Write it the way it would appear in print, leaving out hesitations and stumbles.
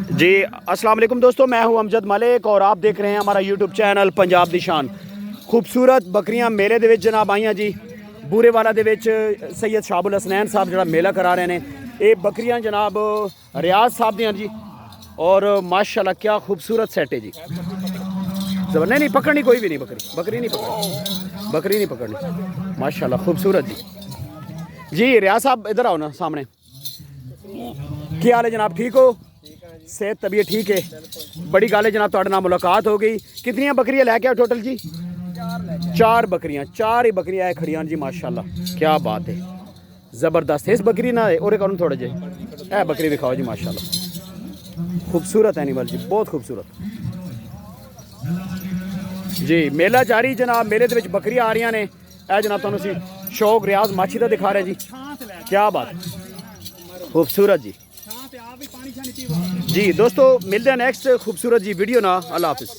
जी अस्सलाम वालेकुम दोस्तों, मैं हूं अमजद मलिक और आप देख रहे हैं हमारा यूट्यूब चैनल पंजाब दी शान। खूबसूरत बकरियां मेले दे विच जनाब आईयां जी। बूरे वाला दे विच सैयद शाबुल हसनैन साहब जरा मेला करा रहे हैं। ये बकरियां जनाब रियाज साहब दियां जी और माशाल्लाह क्या खूबसूरत सेट है जी। नहीं नहीं पकड़नी कोई भी नहीं, बकरी नहीं पकड़नी, बकरी नहीं पकड़नी। माशाल्लाह खूबसूरत जी। रियाज साहब इधर आओ ना सामने। क्या हाल है जनाब, ठीक हो? सेहत तबीयत ठीक है? बड़ी गल है जनाब, तुहाडे नाल मुलाकात हो गई। कितनी बकरियां लैके आओ टोटल जी? चार बकरियां, चार ही बकरियां खड़ियां जी माशाल्लाह, क्या बात है, ज़बरदस्त है। इस बकरी ना और करूँ थोड़े जे ए बकरी दिखाओ जी माशाल्लाह, खूबसूरत एनिमल जी, बहुत खूबसूरत जी। मेला जारी जनाब, मेले दे विच बकरियां आ रही ने। ए जनाब तुहानूं असीं शौक रियाज माछी का दिखा रहे जी, क्या बात, खूबसूरत जी। दोस्तों मिलते हैं नेक्स्ट खूबसूरत जी वीडियो ना। अल्लाह हाफिज़।